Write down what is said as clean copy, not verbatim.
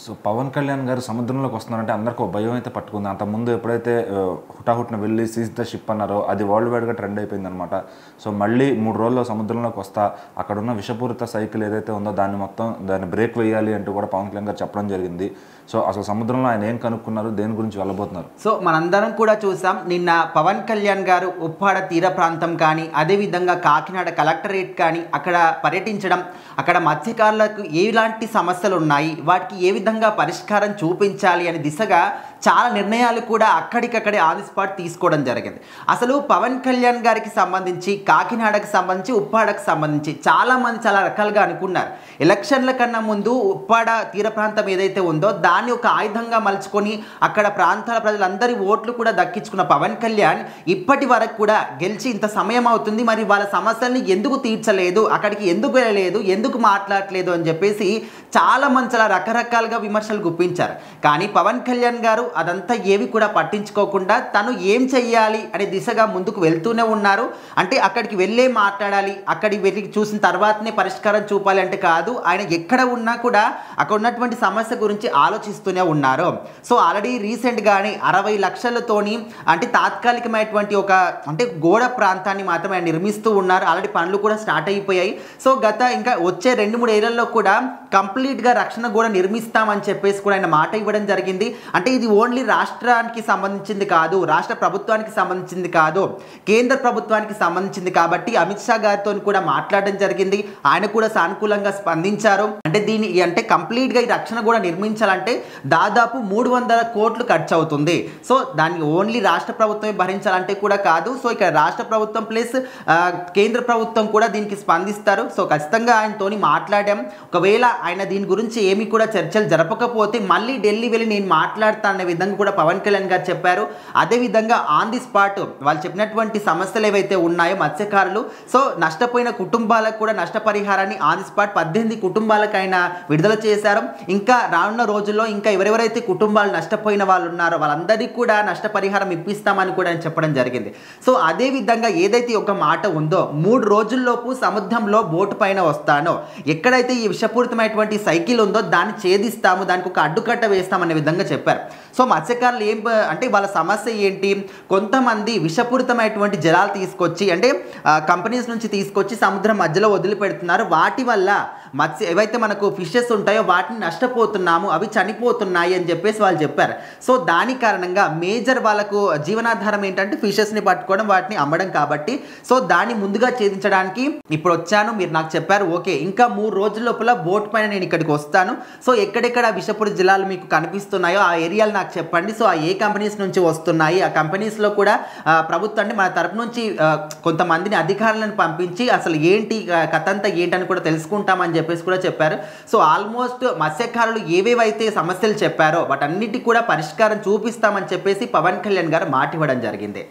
So Pawan Kalyan గారు సముద్రంలోకి వస్తున్నారంటే అందరికీ ఒక భయం అయితే పట్టుకుంది. అంతకుముందు ఎప్పుడైతే హుటాహుటిన వెళ్ళి సీజ్ ద షిప్ అన్నారో అది వరల్డ్ వైడ్గా ట్రెండ్ అయిపోయింది అనమాట. సో మళ్ళీ 3 రోజుల్లో సముద్రంలోకి వస్తా, అక్కడున్న విషపూరిత సైకిల్ ఏదైతే ఉందో దాన్ని బ్రేక్ వేయాలి అంటూ కూడా పవన్ కళ్యాణ్ గారు చెప్పడం జరిగింది. సో అసలు సముద్రంలో ఆయన ఏం కనుక్కున్నారు, దేని గురించి వెళ్ళబోతున్నారు? సో మనందరం కూడా చూసాం, నిన్న పవన్ కళ్యాణ్ గారు ఉప్పాడ తీర ప్రాంతం కానీ, అదేవిధంగా కాకినాడ కలెక్టరేట్ కానీ అక్కడ పర్యటించడం, అక్కడ మత్స్యకారులకు ఎలాంటి సమస్యలు ఉన్నాయి, వాటికి ఏ విధంగా పరిష్కారం చూపించాలి అనే దిశగా చాలా నిర్ణయాలు కూడా అక్కడికక్కడే ఆన్ ది స్పాట్ తీసుకోవడం జరిగింది. అసలు పవన్ కళ్యాణ్ గారికి సంబంధించి, కాకినాడకు సంబంధించి, ఉప్పాడకు సంబంధించి చాలామంది చాలా రకాలుగా అనుకున్నారు. ఎలక్షన్ల కన్నా ముందు ఉప్పాడ తీర ప్రాంతం ఏదైతే ఉందో దాన్ని ఒక ఆయుధంగా మలుచుకొని అక్కడ ప్రాంతాల ప్రజలందరి ఓట్లు కూడా దక్కించుకున్న పవన్ కళ్యాణ్ ఇప్పటి వరకు కూడా గెలిచి ఇంత సమయం అవుతుంది, మరి వాళ్ళ సమస్యల్ని ఎందుకు తీర్చలేదు, అక్కడికి ఎందుకు వెళ్ళలేదు, ఎందుకు మాట్లాడలేదు అని చెప్పేసి చాలామంది చాలా రకరకాలుగా విమర్శలు గుప్పించారు. కానీ పవన్ కళ్యాణ్ గారు అదంతా ఏవి కూడా పట్టించుకోకుండా తను ఏం చెయ్యాలి అనే దిశగా ముందుకు వెళ్తూనే ఉన్నారు. అంటే అక్కడికి వెళ్ళే మాట్లాడాలి, అక్కడికి వెళ్ళి చూసిన తర్వాతనే పరిష్కారం చూపాలి అంటే కాదు, ఆయన ఎక్కడ ఉన్నా కూడా అక్కడ ఉన్నటువంటి సమస్య గురించి ఆలోచిస్తూనే ఉన్నారు. సో ఆల్రెడీ రీసెంట్గానే 60 లక్షలతోని అంటే తాత్కాలికమైనటువంటి ఒక అంటే గోడ ప్రాంతాన్ని మాత్రమే ఆయన నిర్మిస్తూ ఉన్నారు. ఆల్రెడీ పనులు కూడా స్టార్ట్ అయిపోయాయి. సో ఇంకా వచ్చే 2-3 ఏళ్లలో కూడా కంప్లీట్గా రక్షణ గోడ నిర్మిస్తామని చెప్పేసి కూడా ఆయన మాట ఇవ్వడం జరిగింది. అంటే ఇది ఓన్లీ రాష్ట్రానికి సంబంధించింది కాదు, రాష్ట్ర ప్రభుత్వానికి సంబంధించింది కాదు, కేంద్ర ప్రభుత్వానికి సంబంధించింది కాబట్టి అమిత్ షా గారితో కూడా మాట్లాడడం జరిగింది. ఆయన కూడా సానుకూలంగా స్పందించారు. అంటే అంటే కంప్లీట్గా ఈ రక్షణ కూడా నిర్మించాలంటే దాదాపు 300 కోట్లు ఖర్చు అవుతుంది. సో దాన్ని ఓన్లీ రాష్ట్ర ప్రభుత్వమే భరించాలంటే కూడా కాదు. సో ఇక్కడ రాష్ట్ర ప్రభుత్వం ప్లస్ కేంద్ర ప్రభుత్వం కూడా దీనికి స్పందిస్తారు. సో ఖచ్చితంగా ఆయనతోని మాట్లాడాం. ఒకవేళ ఆయన దీని గురించి ఏమి కూడా చర్చలు జరపకపోతే మళ్ళీ ఢిల్లీ వెళ్ళి నేను మాట్లాడతాననే విధంగా కూడా పవన్ కళ్యాణ్ గారు చెప్పారు. అదేవిధంగా ఆన్ ది స్పాట్ వాళ్ళు చెప్పినటువంటి సమస్యలు ఏవైతే ఉన్నాయో మత్స్యకారులు, సో నష్టపోయిన కుటుంబాలకు కూడా నష్టపరిహారాన్ని ఆన్ ది స్పాట్ 18 కుటుంబాలకు ఆయన విడుదల చేశారు. ఇంకా రానున్న రోజుల్లో ఇంకా ఎవరెవరైతే కుటుంబాలు నష్టపోయిన వాళ్ళు ఉన్నారో వాళ్ళందరికీ కూడా నష్టపరిహారం ఇప్పిస్తామని కూడా ఆయన చెప్పడం జరిగింది. సో అదేవిధంగా ఏదైతే ఒక మాట ఉందో 3 రోజుల్లోపు సముద్రంలో బోటు పైన వస్తానో, ఎక్కడైతే ఈ విషపూరితమైనటువంటి సైకిల్ ఉందో దాన్ని ఛేదిస్తాము, దానికి ఒక అడ్డుకట్ట వేస్తామనే విధంగా చెప్పారు. సో మత్స్యకారులు అంటే వాళ్ళ సమస్య ఏంటి, కొంతమంది విషపూరితమైనటువంటి జలాలు తీసుకొచ్చి అంటే కంపెనీస్ నుంచి తీసుకొచ్చి సముద్రం మధ్యలో వదిలిపెడుతున్నారు. వాటి వల్ల ఏవైతే మనకు ఫిషెస్ ఉంటాయో వాటిని నష్టపోతున్నాము, అవి చనిపోతున్నాయి అని చెప్పేసి వాళ్ళు చెప్పారు. సో దాని కారణంగా మేజర్ వాళ్ళకు జీవనాధారం ఏంటంటే ఫిషెస్ని పట్టుకోవడం, వాటిని అమ్మడం కాబట్టి సో దాన్ని ముందుగా ఛేదించడానికి ఇప్పుడు వచ్చాను, మీరు నాకు చెప్పారు ఓకే, ఇంకా 3 రోజుల లోపల బోట్ పైన నేను ఇక్కడికి వస్తాను. సో ఎక్కడెక్కడ విషపూరిత జలాలు మీకు కనిపిస్తున్నాయో ఆ ఏరియాలు నాకు చెప్పండి. సో ఆ ఏ కంపెనీస్ నుంచి వస్తున్నాయి, ఆ కంపెనీస్లో కూడా ప్రభుత్వం అంటే మన తరపు నుంచి కొంతమందిని అధికారులను పంపించి అసలు ఏంటి కథంతా ఏంటని కూడా తెలుసుకుంటామని చెప్పేసి కూడా చెప్పారు. సో ఆల్మోస్ట్ మత్స్యకారులు ఏవేవైతే సమస్యలు చెప్పారో వాటన్నిటికీ కూడా పరిష్కారం చూపిస్తామని చెప్పేసి పవన్ కళ్యాణ్ గారు మాట ఇవ్వడం జరిగింది.